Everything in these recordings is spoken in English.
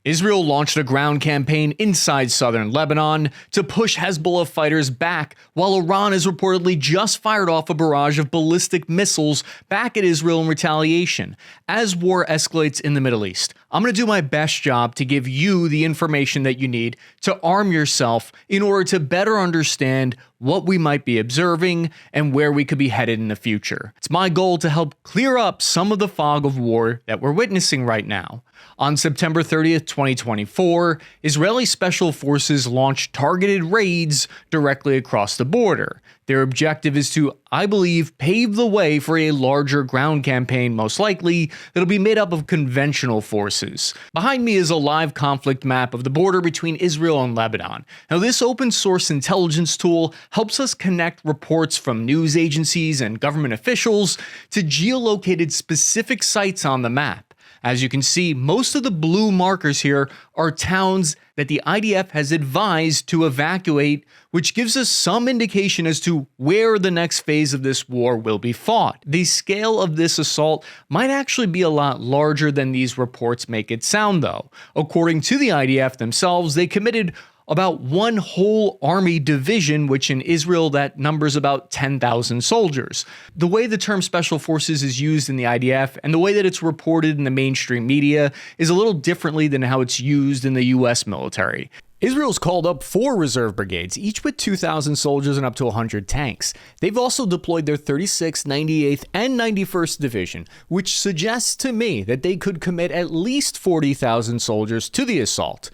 Israel launched a ground campaign inside southern Lebanon to push Hezbollah fighters back, while Iran has reportedly just fired off a barrage of ballistic missiles back at Israel in retaliation. As war escalates in the Middle East, I'm going to do my best job to give you the information that you need to arm yourself in order to better understand what we might be observing and where we could be headed in the future. It's my goal to help clear up some of the fog of war that we're witnessing right now. On September 30th, 2024, Israeli special forces launched targeted raids directly across the border. Their objective is to, I believe, pave the way for a larger ground campaign, most likely, that'll be made up of conventional forces. Behind me is a live conflict map of the border between Israel and Lebanon. Now, this open source intelligence tool helps us connect reports from news agencies and government officials to geolocated specific sites on the map. As you can see, most of the blue markers here are towns that the IDF has advised to evacuate, which gives us some indication as to where the next phase of this war will be fought. The scale of this assault might actually be a lot larger than these reports make it sound, though. According to the IDF themselves, they committed about one whole army division, which in Israel that numbers about 10,000 soldiers. The way the term special forces is used in the IDF and the way that it's reported in the mainstream media is a little differently than how it's used in the US military. Israel's called up 4 reserve brigades, each with 2,000 soldiers and up to 100 tanks. They've also deployed their 36th, 98th, and 91st Division, which suggests to me that they could commit at least 40,000 soldiers to the assault.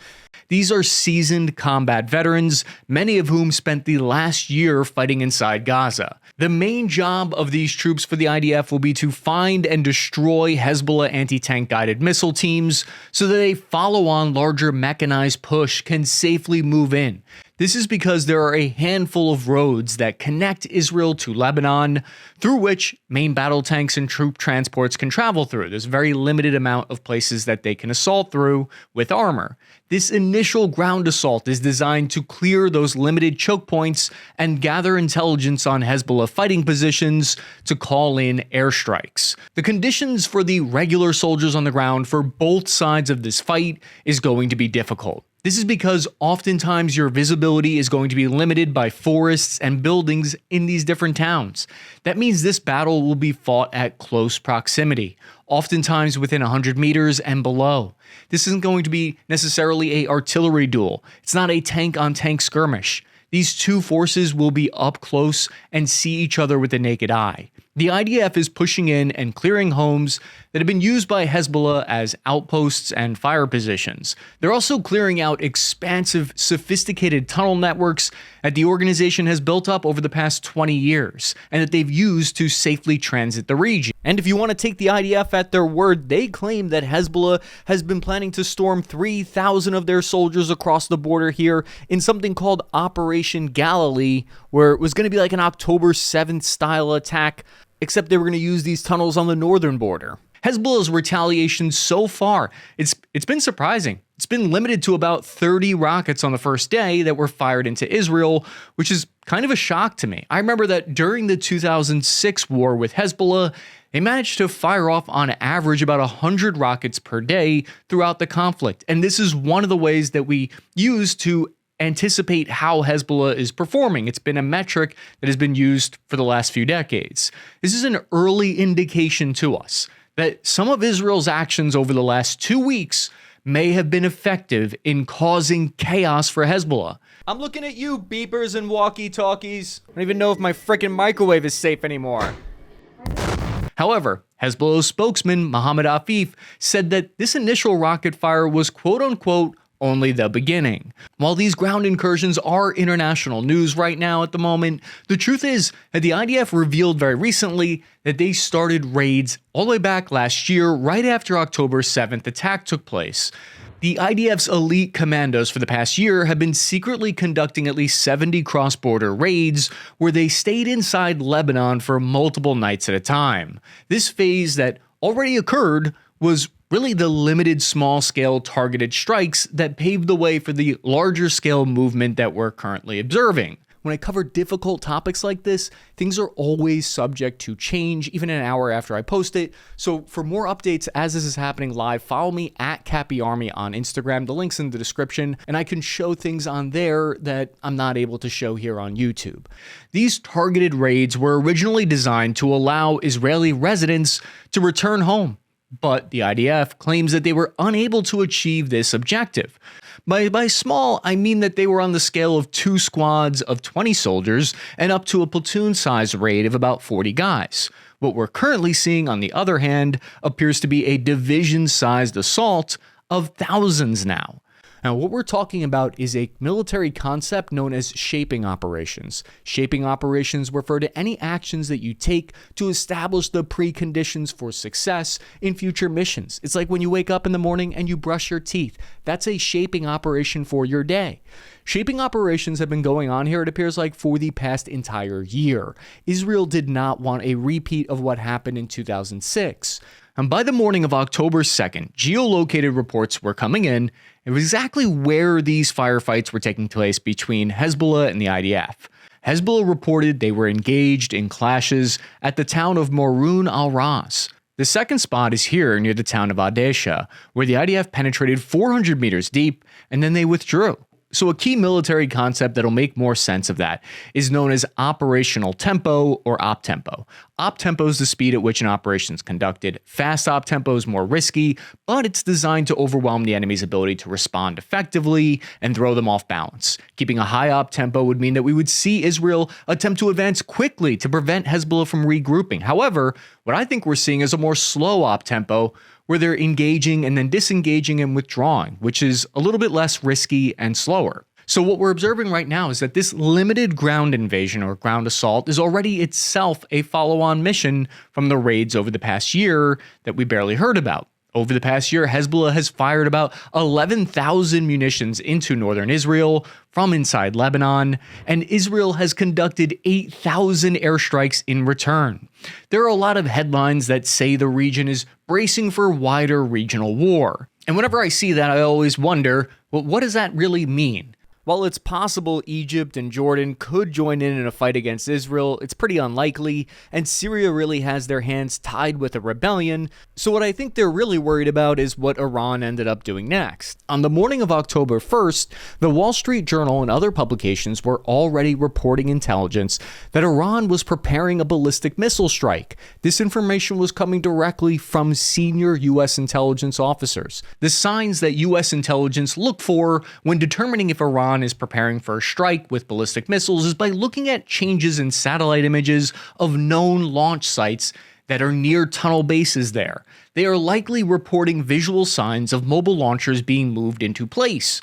These are seasoned combat veterans, many of whom spent the last year fighting inside Gaza. The main job of these troops for the IDF will be to find and destroy Hezbollah anti-tank guided missile teams so that a follow-on larger mechanized push can safely move in. This is because there are a handful of roads that connect Israel to Lebanon, through which main battle tanks and troop transports can travel through. There's a very limited amount of places that they can assault through with armor. This initial ground assault is designed to clear those limited choke points and gather intelligence on Hezbollah fighting positions to call in airstrikes. The conditions for the regular soldiers on the ground for both sides of this fight is going to be difficult. This is because oftentimes your visibility is going to be limited by forests and buildings in these different towns. That means this battle will be fought at close proximity, oftentimes within 100 meters and below. This isn't going to be necessarily an artillery duel. It's not a tank-on-tank skirmish. These two forces will be up close and see each other with the naked eye. The IDF is pushing in and clearing homes that have been used by Hezbollah as outposts and fire positions. They're also clearing out expansive, sophisticated tunnel networks that the organization has built up over the past 20 years and that they've used to safely transit the region. And if you want to take the IDF at their word, they claim that Hezbollah has been planning to storm 3,000 of their soldiers across the border here in something called Operation Galilee, where it was going to be like an October 7th style attack, except they were going to use these tunnels on the northern border. Hezbollah's retaliation so far, it's been surprising. It's been limited to about 30 rockets on the first day that were fired into Israel, which is kind of a shock to me. I remember that during the 2006 war with Hezbollah, they managed to fire off on average about 100 rockets per day throughout the conflict. And this is one of the ways that we use to anticipate how Hezbollah is performing. It's been a metric that has been used for the last few decades. This is an early indication to us that some of Israel's actions over the last 2 weeks may have been effective in causing chaos for Hezbollah. I'm looking at you, beepers and walkie-talkies. I don't even know if my frickin' microwave is safe anymore. However, Hezbollah's spokesman, Mohammed Afif, said that this initial rocket fire was quote-unquote only the beginning. While these ground incursions are international news right now at the moment, the truth is that the IDF revealed very recently that they started raids all the way back last year, right after October 7th attack took place. The IDF's elite commandos for the past year have been secretly conducting at least 70 cross-border raids where they stayed inside Lebanon for multiple nights at a time. This phase that already occurred was really the limited small-scale targeted strikes that paved the way for the larger-scale movement that we're currently observing. When I cover difficult topics like this, things are always subject to change, even an hour after I post it. So for more updates as this is happening live, follow me at Cappy Army on Instagram. The link's in the description, and I can show things on there that I'm not able to show here on YouTube. These targeted raids were originally designed to allow Israeli residents to return home, but the IDF claims that they were unable to achieve this objective. By small, I mean that they were on the scale of 2 squads of 20 soldiers and up to a platoon-sized raid of about 40 guys. What we're currently seeing, on the other hand, appears to be a division-sized assault of thousands now. Now, what we're talking about is a military concept known as shaping operations. Shaping operations refer to any actions that you take to establish the preconditions for success in future missions. It's like when you wake up in the morning and you brush your teeth. That's a shaping operation for your day. Shaping operations have been going on here, it appears like, for the past entire year. Israel did not want a repeat of what happened in 2006. And by the morning of October 2nd, geolocated reports were coming in of exactly where these firefights were taking place between Hezbollah and the IDF. Hezbollah reported they were engaged in clashes at the town of Morun al-Ras. The second spot is here near the town of Adesha, where the IDF penetrated 400 meters deep and then they withdrew. So a key military concept that'll make more sense of that is known as operational tempo or op tempo. Op tempo is the speed at which an operation is conducted. Fast op tempo is more risky, but it's designed to overwhelm the enemy's ability to respond effectively and throw them off balance. Keeping a high op tempo would mean that we would see Israel attempt to advance quickly to prevent Hezbollah from regrouping. However, what I think we're seeing is a more slow op tempo, where they're engaging and then disengaging and withdrawing, which is a little bit less risky and slower. So what we're observing right now is that this limited ground invasion or ground assault is already itself a follow-on mission from the raids over the past year that we barely heard about. Over the past year, Hezbollah has fired about 11,000 munitions into northern Israel from inside Lebanon, and Israel has conducted 8,000 airstrikes in return. There are a lot of headlines that say the region is bracing for wider regional war. And whenever I see that, I always wonder, well, what does that really mean? While it's possible Egypt and Jordan could join in a fight against Israel, it's pretty unlikely, and Syria really has their hands tied with a rebellion, so what I think they're really worried about is what Iran ended up doing next. On the morning of October 1st, the Wall Street Journal and other publications were already reporting intelligence that Iran was preparing a ballistic missile strike. This information was coming directly from senior U.S. intelligence officers. The signs that U.S. intelligence look for when determining if Iran is preparing for a strike with ballistic missiles is by looking at changes in satellite images of known launch sites that are near tunnel bases there. They are likely reporting visual signs of mobile launchers being moved into place.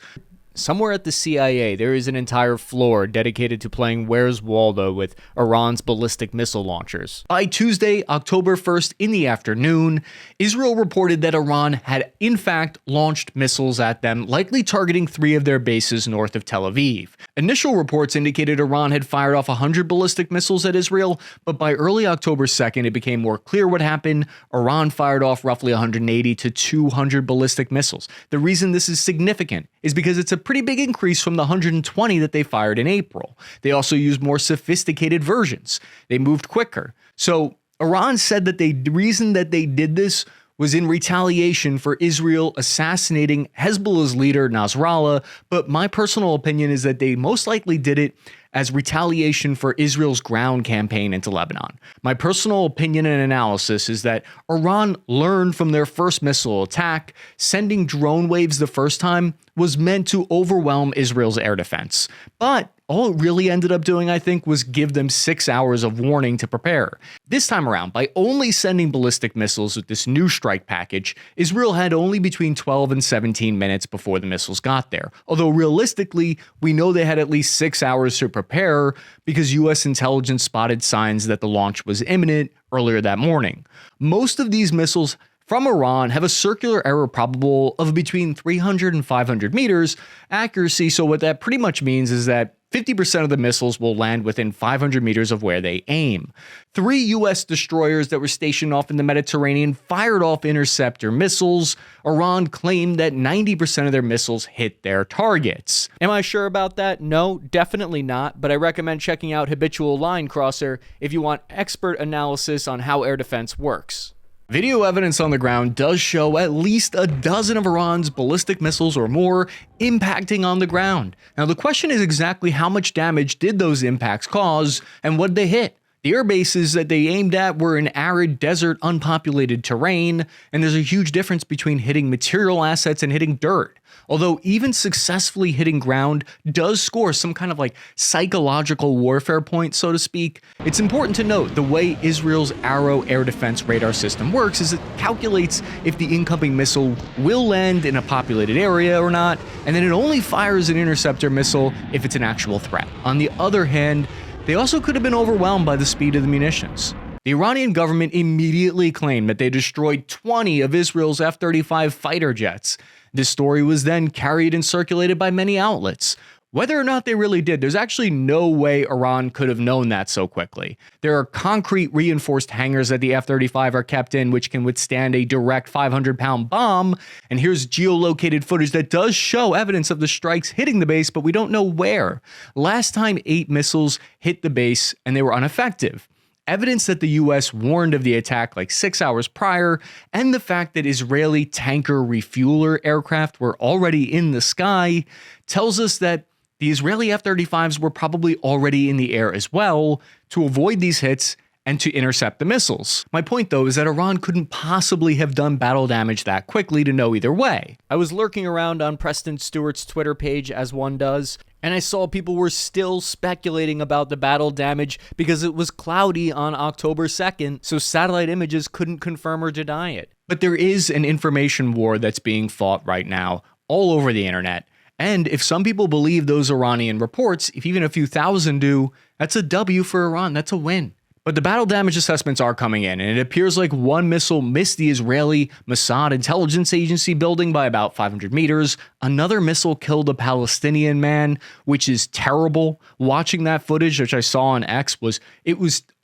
Somewhere at the CIA, there is an entire floor dedicated to playing Where's Waldo with Iran's ballistic missile launchers. By Tuesday, October 1st in the afternoon, Israel reported that Iran had in fact launched missiles at them, likely targeting 3 of their bases north of Tel Aviv. Initial reports indicated Iran had fired off 100 ballistic missiles at Israel, but by early October 2nd, it became more clear what happened. Iran fired off roughly 180 to 200 ballistic missiles. The reason this is significant is because it's a pretty big increase from the 120 that they fired in April. They also used more sophisticated versions. They moved quicker. So Iran said that the reason that they did this was in retaliation for Israel assassinating Hezbollah's leader Nasrallah, but my personal opinion is that they most likely did it as retaliation for Israel's ground campaign into Lebanon. My personal opinion and analysis is that Iran learned from their first missile attack. Sending drone waves the first time was meant to overwhelm Israel's air defense. But all it really ended up doing, I think, was give them 6 hours of warning to prepare. This time around, by only sending ballistic missiles with this new strike package, Israel had only between 12 and 17 minutes before the missiles got there. Although realistically, we know they had at least 6 hours to prepare because U.S. intelligence spotted signs that the launch was imminent earlier that morning. Most of these missiles from Iran have a circular error probable of between 300 and 500 meters accuracy, so what that pretty much means is that 50% of the missiles will land within 500 meters of where they aim. 3 U.S. destroyers that were stationed off in the Mediterranean fired off interceptor missiles. Iran claimed that 90% of their missiles hit their targets. Am I sure about that? No, definitely not, but I recommend checking out Habitual Line Crosser if you want expert analysis on how air defense works. Video evidence on the ground does show at least a dozen of Iran's ballistic missiles or more impacting on the ground. Now the question is exactly how much damage did those impacts cause and what did they hit? The air bases that they aimed at were in arid, desert, unpopulated terrain, and there's a huge difference between hitting material assets and hitting dirt. Although even successfully hitting ground does score some kind of like psychological warfare point, so to speak, it's important to note the way Israel's Arrow air defense radar system works is it calculates if the incoming missile will land in a populated area or not, and then it only fires an interceptor missile if it's an actual threat. On the other hand, they also could have been overwhelmed by the speed of the munitions. The Iranian government immediately claimed that they destroyed 20 of Israel's F-35 fighter jets. This story was then carried and circulated by many outlets. Whether or not they really did, there's actually no way Iran could have known that so quickly. There are concrete reinforced hangars that the F-35 are kept in which can withstand a direct 500-pound bomb, and here's geolocated footage that does show evidence of the strikes hitting the base, but we don't know where. Last time 8 missiles hit the base and they were ineffective. Evidence that the US warned of the attack like 6 hours prior, and the fact that Israeli tanker refueler aircraft were already in the sky tells us that the Israeli F-35s were probably already in the air as well to avoid these hits and to intercept the missiles. My point though is that Iran couldn't possibly have done battle damage that quickly to know either way. I was lurking around on Preston Stewart's Twitter page as one does, and I saw people were still speculating about the battle damage because it was cloudy on October 2nd, so satellite images couldn't confirm or deny it. But there is an information war that's being fought right now all over the internet. And if some people believe those Iranian reports, if even a few thousand do, that's a W for Iran, that's a win. But the battle damage assessments are coming in, and it appears like one missile missed the Israeli Mossad intelligence agency building by about 500 meters. Another missile killed a Palestinian man, which is terrible. Watching that footage, which I saw on X, was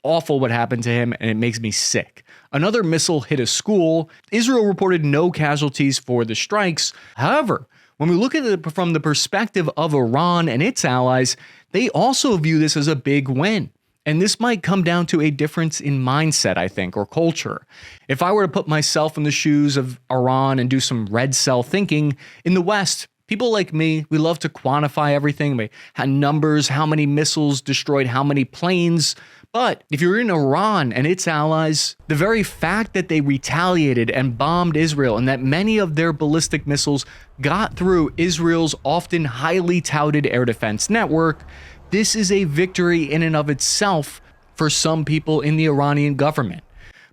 awful what happened to him, and it makes me sick. Another missile hit a school. Israel reported no casualties for the strikes. However, when we look at it from the perspective of Iran and its allies, they also view this as a big win. And this might come down to a difference in mindset, I think, or culture. If I were to put myself in the shoes of Iran and do some red cell thinking, in the West, people like me, we love to quantify everything. We had numbers, how many missiles destroyed how many planes. But if you're in Iran and its allies, the very fact that they retaliated and bombed Israel and that many of their ballistic missiles got through Israel's often highly touted air defense network, this is a victory in and of itself for some people in the Iranian government.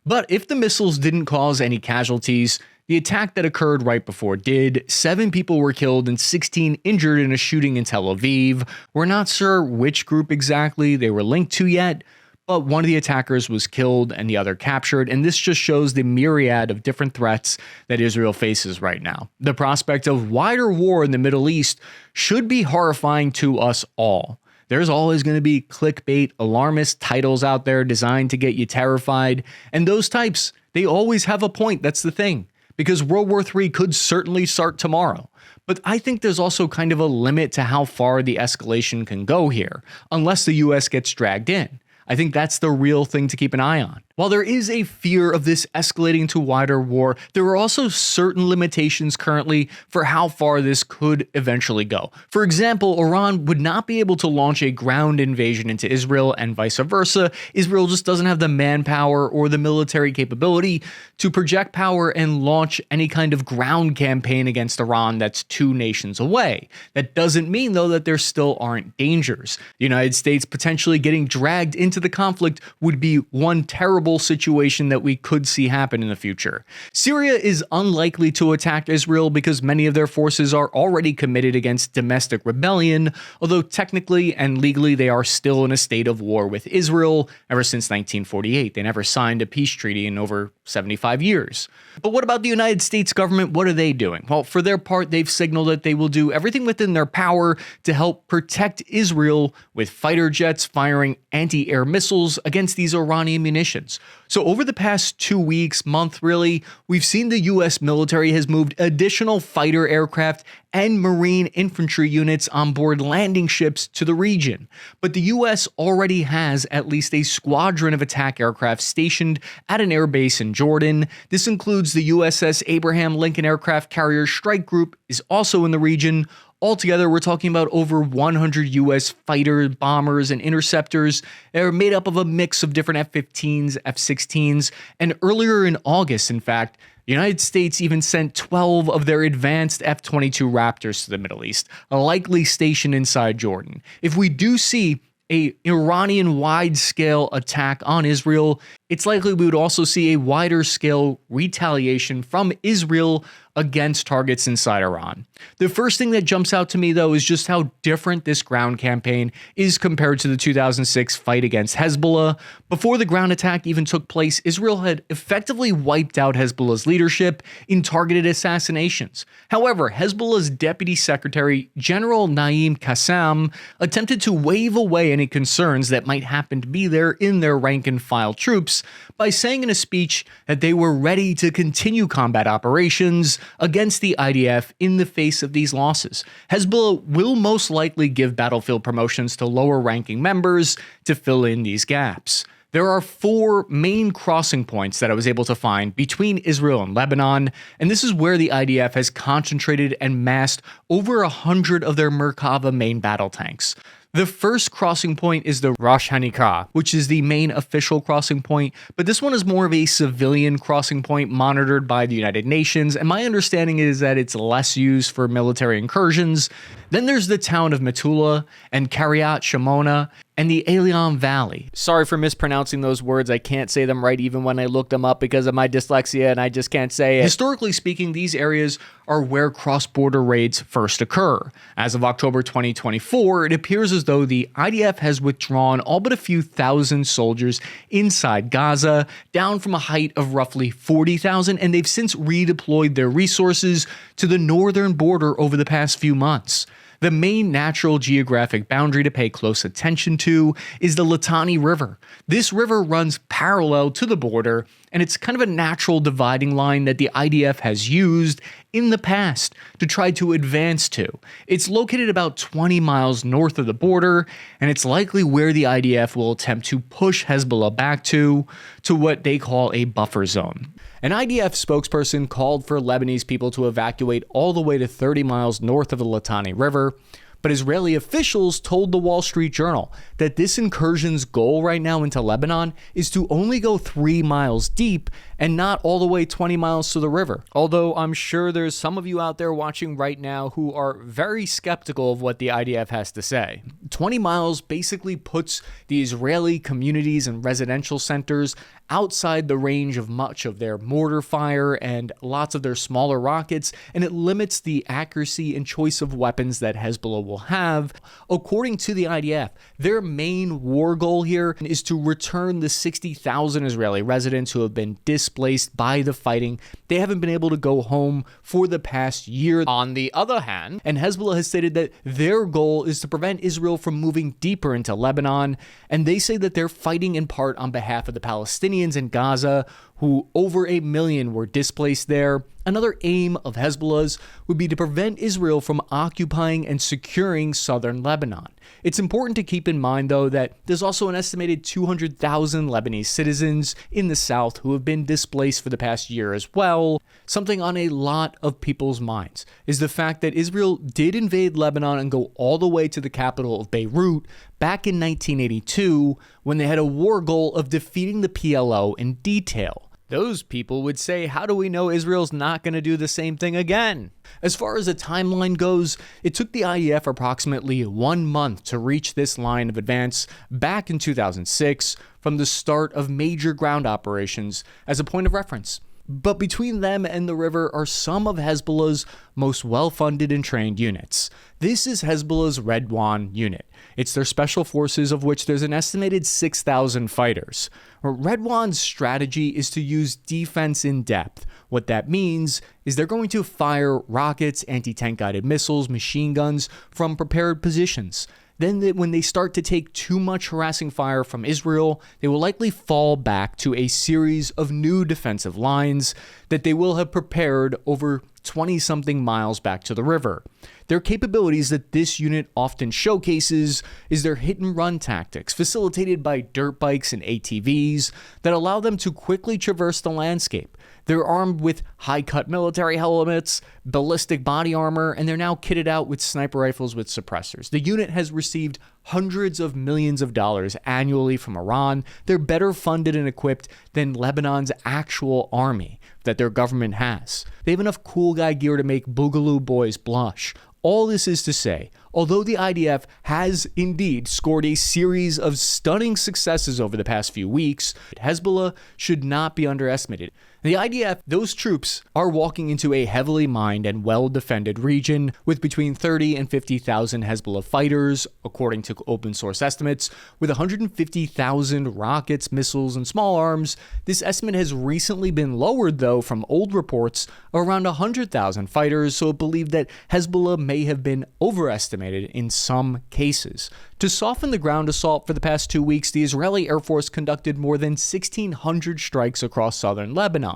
But if the missiles didn't cause any casualties, the attack that occurred right before did. 7 people were killed and 16 injured in a shooting in Tel Aviv. We're not sure which group exactly they were linked to yet, but one of the attackers was killed and the other captured, and this just shows the myriad of different threats that Israel faces right now. The prospect of wider war in the Middle East should be horrifying to us all. There's always going to be clickbait, alarmist titles out there designed to get you terrified, and those types, they always have a point, that's the thing, because World War III could certainly start tomorrow. But I think there's also kind of a limit to how far the escalation can go here, unless the US gets dragged in. I think that's the real thing to keep an eye on. While there is a fear of this escalating to wider war, there are also certain limitations currently for how far this could eventually go. For example, Iran would not be able to launch a ground invasion into Israel and vice versa. Israel just doesn't have the manpower or the military capability to project power and launch any kind of ground campaign against Iran that's 2 nations away. That doesn't mean, though, that there still aren't dangers. The United States potentially getting dragged into into the conflict would be one terrible situation that we could see happen in the future. Syria is unlikely to attack Israel because many of their forces are already committed against domestic rebellion, although technically and legally they are still in a state of war with Israel ever since 1948. They never signed a peace treaty in over 75 years. But what about the United States government? What are they doing? Well, for their part, they've signaled that they will do everything within their power to help protect Israel with fighter jets firing anti-air missiles against these Iranian munitions. So over the past 2 weeks, month really, we've seen the US military has moved additional fighter aircraft and Marine infantry units on board landing ships to the region. But the US already has at least a squadron of attack aircraft stationed at an airbase in Jordan. This includes the USS Abraham Lincoln Aircraft Carrier Strike Group is also in the region. Altogether, we're talking about over 100 U.S. fighter, bombers, and interceptors. They're made up of a mix of different F-15s, F-16s, and earlier in August, in fact, the United States even sent 12 of their advanced F-22 Raptors to the Middle East, a likely station inside Jordan. If we do see an Iranian wide-scale attack on Israel, it's likely we would also see a wider-scale retaliation from Israel against targets inside Iran. The first thing that jumps out to me, though, is just how different this ground campaign is compared to the 2006 fight against Hezbollah. Before the ground attack even took place, Israel had effectively wiped out Hezbollah's leadership in targeted assassinations. However, Hezbollah's Deputy Secretary, General Naim Qassem, attempted to wave away any concerns that might happen to be there in their rank-and-file troops by saying in a speech that they were ready to continue combat operations against the IDF in the face of these losses. Hezbollah will most likely give battlefield promotions to lower-ranking members to fill in these gaps. There are 4 main crossing points that I was able to find between Israel and Lebanon, and this is where the IDF has concentrated and massed over 100 of their Merkava main battle tanks. The first crossing point is the Rosh Hanikah, which is the main official crossing point, but this one is more of a civilian crossing point monitored by the United Nations, and my understanding is that it's less used for military incursions. Then there's the town of Metula and Kiryat Shimona and the Eliam Valley. Sorry for mispronouncing those words. I can't say them right even when I look them up because of my dyslexia and I just can't say it. Historically speaking, these areas are where cross-border raids first occur. As of October 2024, it appears as though the IDF has withdrawn all but a few thousand soldiers inside Gaza, down from a height of roughly 40,000, and they've since redeployed their resources to the northern border over the past few months. The main natural geographic boundary to pay close attention to is the Litani River. This river runs parallel to the border, and it's kind of a natural dividing line that the IDF has used in the past to try to advance to. It's located about 20 miles north of the border, and it's likely where the IDF will attempt to push Hezbollah back to what they call a buffer zone. An IDF spokesperson called for Lebanese people to evacuate all the way to 30 miles north of the Litani River, but Israeli officials told the Wall Street Journal that this incursion's goal right now into Lebanon is to only go 3 miles deep and not all the way 20 miles to the river. Although I'm sure there's some of you out there watching right now who are very skeptical of what the IDF has to say. 20 miles basically puts the Israeli communities and residential centers outside the range of much of their mortar fire and lots of their smaller rockets, and it limits the accuracy and choice of weapons that Hezbollah will have. According to the IDF, their main war goal here is to return the 60,000 Israeli residents who have been displaced by the fighting. They haven't been able to go home for the past year. On the other hand, and Hezbollah has stated that their goal is to prevent Israel from moving deeper into Lebanon, and they say that they're fighting in part on behalf of the Palestinians in Gaza, who over 8 million were displaced there. Another aim of Hezbollah's would be to prevent Israel from occupying and securing southern Lebanon. It's important to keep in mind, though, that there's also an estimated 200,000 Lebanese citizens in the south who have been displaced for the past year as well. Something on a lot of people's minds is the fact that Israel did invade Lebanon and go all the way to the capital of Beirut back in 1982 when they had a war goal of defeating the PLO in detail. Those people would say, how do we know Israel's not going to do the same thing again? As far as the timeline goes, it took the IDF approximately 1 month to reach this line of advance back in 2006 from the start of major ground operations as a point of reference. But between them and the river are some of Hezbollah's most well-funded and trained units. This is Hezbollah's Redwan unit. It's their special forces, of which there's an estimated 6,000 fighters. Redwan's strategy is to use defense in depth. What that means is they're going to fire rockets, anti-tank guided missiles, machine guns from prepared positions. Then when they start to take too much harassing fire from Israel, they will likely fall back to a series of new defensive lines that they will have prepared over 20-something miles back to the river. Their capabilities that this unit often showcases is their hit-and-run tactics, facilitated by dirt bikes and ATVs that allow them to quickly traverse the landscape. They're armed with high-cut military helmets, ballistic body armor, and they're now kitted out with sniper rifles with suppressors. The unit has received hundreds of millions of dollars annually from Iran. They're better funded and equipped than Lebanon's actual army that their government has. They have enough cool guy gear to make Boogaloo boys blush. All this is to say, although the IDF has indeed scored a series of stunning successes over the past few weeks, Hezbollah should not be underestimated. The IDF, those troops, are walking into a heavily mined and well-defended region with between 30 and 50,000 Hezbollah fighters, according to open source estimates, with 150,000 rockets, missiles, and small arms. This estimate has recently been lowered, though, from old reports of around 100,000 fighters, so it believed that Hezbollah may have been overestimated in some cases. To soften the ground assault for the past 2 weeks, the Israeli Air Force conducted more than 1,600 strikes across southern Lebanon.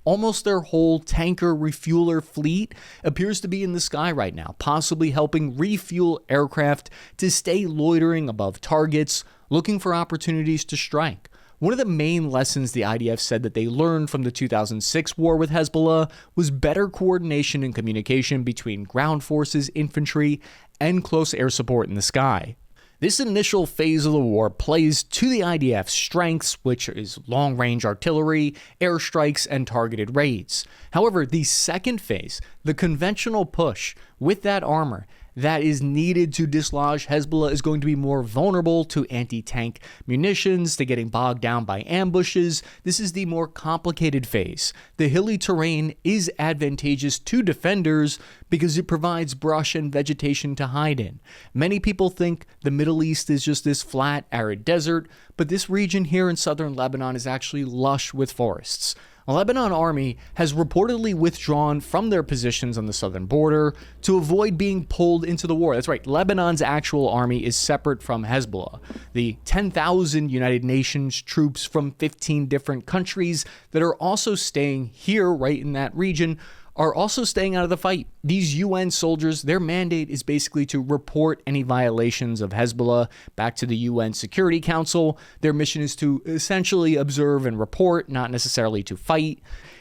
Almost their whole tanker refueler fleet appears to be in the sky right now, possibly helping refuel aircraft to stay loitering above targets, looking for opportunities to strike. One of the main lessons the IDF said that they learned from the 2006 war with Hezbollah was better coordination and communication between ground forces, infantry, and close air support in the sky. This initial phase of the war plays to the IDF's strengths, which is long-range artillery, airstrikes, and targeted raids. However, the second phase, the conventional push with that armor that is needed to dislodge Hezbollah, is going to be more vulnerable to anti-tank munitions, to getting bogged down by ambushes. This is the more complicated phase. The hilly terrain is advantageous to defenders because it provides brush and vegetation to hide in. Many people think the Middle East is just this flat, arid desert, but this region here in southern Lebanon is actually lush with forests. The Lebanon army has reportedly withdrawn from their positions on the southern border to avoid being pulled into the war. That's right, Lebanon's actual army is separate from Hezbollah. The 10,000 United Nations troops from 15 different countries that are also staying here, right in that region, are also staying out of the fight. These UN soldiers, their mandate is basically to report any violations of Hezbollah back to the UN Security Council. Their mission is to essentially observe and report, not necessarily to fight.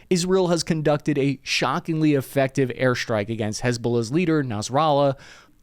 Israel has conducted a shockingly effective airstrike against Hezbollah's leader, Nasrallah,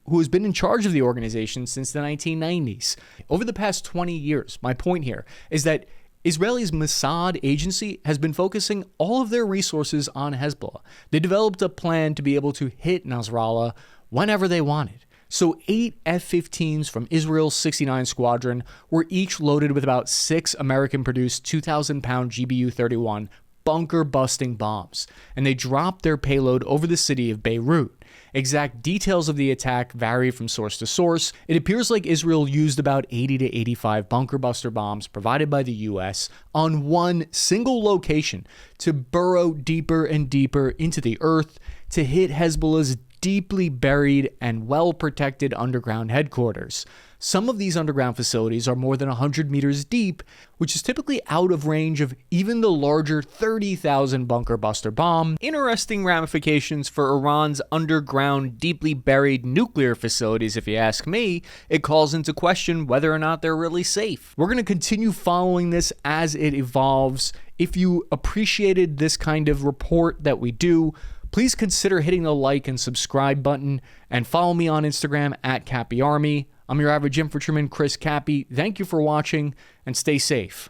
who has been in charge of the organization since the 1990s. Over the past 20 years, my point here is that Israel's Mossad agency has been focusing all of their resources on Hezbollah. They developed a plan to be able to hit Nasrallah whenever they wanted. So 8 F-15s from Israel's 69 Squadron were each loaded with about 6 American-produced 2,000-pound GBU-31 bunker-busting bombs, and they dropped their payload over the city of Beirut. Exact details of the attack vary from source to source. It appears like Israel used about 80 to 85 bunker buster bombs provided by the US on one single location to burrow deeper and deeper into the earth to hit Hezbollah's deeply buried and well-protected underground headquarters. Some of these underground facilities are more than 100 meters deep, which is typically out of range of even the larger 30,000 bunker buster bomb. Interesting ramifications for Iran's underground, deeply buried nuclear facilities, if you ask me. It calls into question whether or not they're really safe. We're going to continue following this as it evolves. If you appreciated this kind of report that we do, please consider hitting the like and subscribe button, and follow me on Instagram at Cappy Army. I'm your average infantryman, Chris Cappy. Thank you for watching, and stay safe.